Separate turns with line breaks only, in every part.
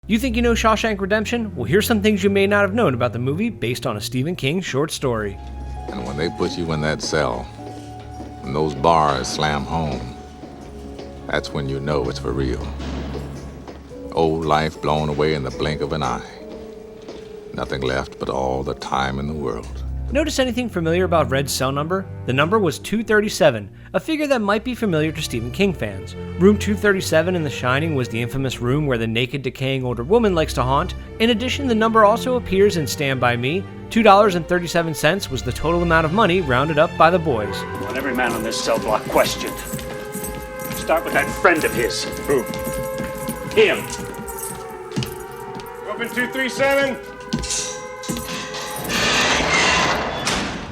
You think you know Shawshank Redemption? Well, here's some things you may not have known about the movie based on a Stephen King short story.
And when they put you in that cell, when those bars slam home, that's when you know it's for real. Old life blown away in the blink of an eye. Nothing left but all the time in the world.
Notice anything familiar about Red's cell number? The number was 237, a figure that might be familiar to Stephen King fans. Room 237 in The Shining was the infamous room where the naked, decaying older woman likes to haunt. In addition, the number also appears in Stand By Me. $2.37 was the total amount of money rounded up by the boys.
I want every man on this cell block questioned. Start with that friend of his.
Who?
Him.
Open 237.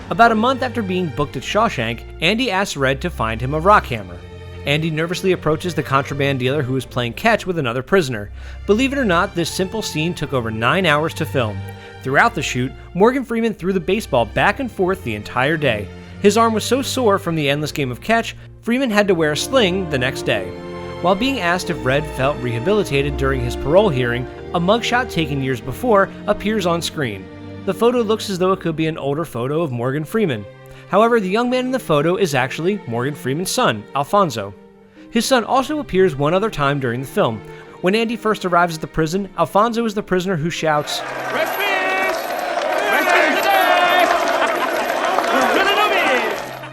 About a month after being booked at Shawshank, Andy asks Red to find him a rock hammer. Andy nervously approaches the contraband dealer who is playing catch with another prisoner. Believe it or not, this simple scene took over 9 hours to film. Throughout the shoot, Morgan Freeman threw the baseball back and forth the entire day. His arm was so sore from the endless game of catch, Freeman had to wear a sling the next day. While being asked if Red felt rehabilitated during his parole hearing, a mugshot taken years before appears on screen. The photo looks as though it could be an older photo of Morgan Freeman. However, the young man in the photo is actually Morgan Freeman's son, Alfonso. His son also appears one other time during the film. When Andy first arrives at the prison, Alfonso is the prisoner who shouts,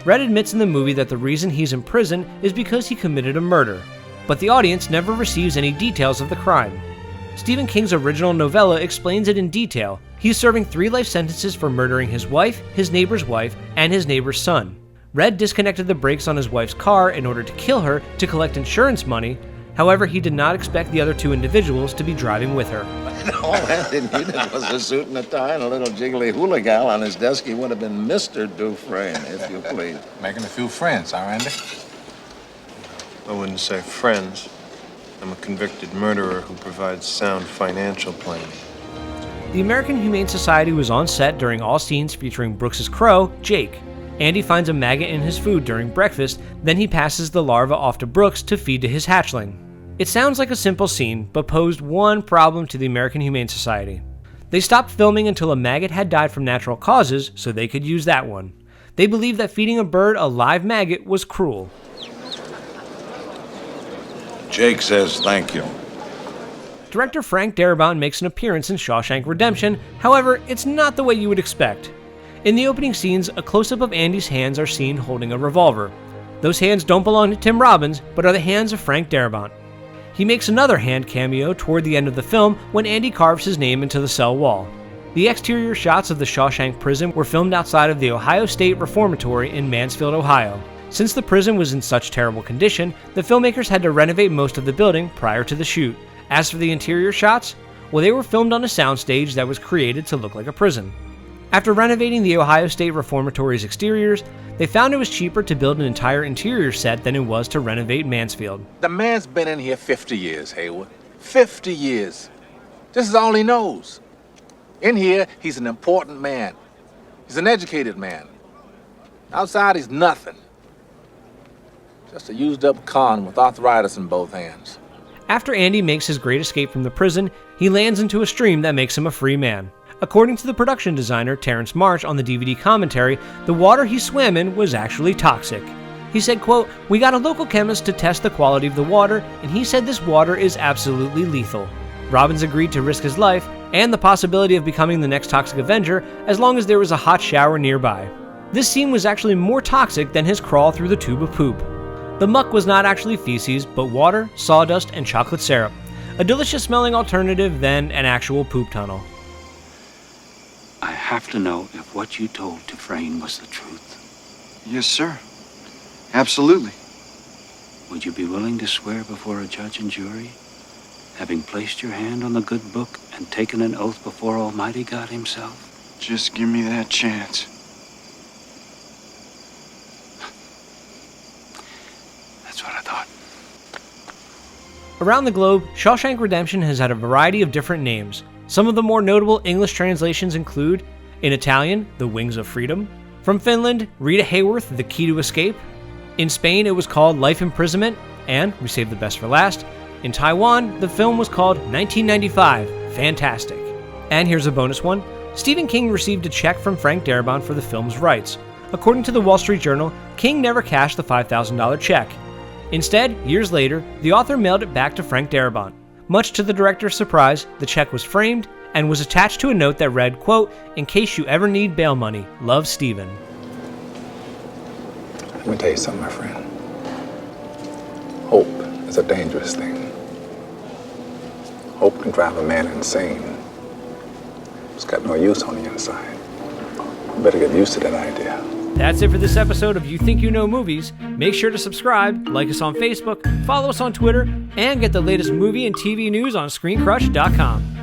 Red admits in the movie that the reason he's in prison is because he committed a murder, but the audience never receives any details of the crime. Stephen King's original novella explains it in detail. He's serving 3 life sentences for murdering his wife, his neighbor's wife, and his neighbor's son. Red disconnected the brakes on his wife's car in order to kill her to collect insurance money. However, he did not expect the other 2 individuals to be driving with her.
All Andy needed was a suit and a tie and a little jiggly hula gal on his desk. He would have been Mr. Dufresne, if you please.
Making a few friends, huh, Randy?
I wouldn't say friends. I'm a convicted murderer who provides sound financial planning.
The American Humane Society was on set during all scenes featuring Brooks's crow, Jake. Andy finds a maggot in his food during breakfast, then he passes the larva off to Brooks to feed to his hatchling. It sounds like a simple scene, but posed one problem to the American Humane Society. They stopped filming until a maggot had died from natural causes, so they could use that one. They believed that feeding a bird a live maggot was cruel.
Jake says thank you.
Director Frank Darabont makes an appearance in Shawshank Redemption, however, it's not the way you would expect. In the opening scenes, a close-up of Andy's hands are seen holding a revolver. Those hands don't belong to Tim Robbins, but are the hands of Frank Darabont. He makes another hand cameo toward the end of the film when Andy carves his name into the cell wall. The exterior shots of the Shawshank prison were filmed outside of the Ohio State Reformatory in Mansfield, Ohio. Since the prison was in such terrible condition, the filmmakers had to renovate most of the building prior to the shoot. As for the interior shots, well, they were filmed on a soundstage that was created to look like a prison. After renovating the Ohio State Reformatory's exteriors, they found it was cheaper to build an entire interior set than it was to renovate Mansfield.
The man's been in here 50 years, Haywood. 50 years. This is all he knows. In here, he's an important man. He's an educated man. Outside, he's nothing. Just a used-up con with arthritis in both hands.
After Andy makes his great escape from the prison, he lands into a stream that makes him a free man. According to the production designer Terrence March on the DVD commentary, the water he swam in was actually toxic. He said, quote, "We got a local chemist to test the quality of the water, and he said this water is absolutely lethal." Robbins agreed to risk his life and the possibility of becoming the next Toxic Avenger as long as there was a hot shower nearby. This scene was actually more toxic than his crawl through the tube of poop. The muck was not actually feces, but water, sawdust, and chocolate syrup. A delicious smelling alternative than an actual poop tunnel.
I have to know if what you told Dufresne was the truth.
Yes, sir. Absolutely.
Would you be willing to swear before a judge and jury, having placed your hand on the good book and taken an oath before Almighty God himself?
Just give me that chance.
That's what I thought.
Around the globe, Shawshank Redemption has had a variety of different names. Some of the more notable English translations include, in Italian, The Wings of Freedom. From Finland, Rita Hayworth, The Key to Escape. In Spain, it was called Life Imprisonment, and, we saved the best for last, In Taiwan, the film was called 1995 Fantastic. And here's a bonus one. Stephen King received a check from Frank Darabont for the film's rights. According to the Wall Street Journal, King never cashed the $5,000 check. Instead, years later, the author mailed it back to Frank Darabont. Much to the director's surprise, the check was framed and was attached to a note that read, quote, "In case you ever need bail money, love, Stephen."
Let me tell you something, my friend. Hope is a dangerous thing. Hope can drive a man insane. It's got no use on the inside. You better get used to that idea.
That's it for this episode of You Think You Know Movies. Make sure to subscribe, like us on Facebook, follow us on Twitter, and get the latest movie and TV news on ScreenCrush.com.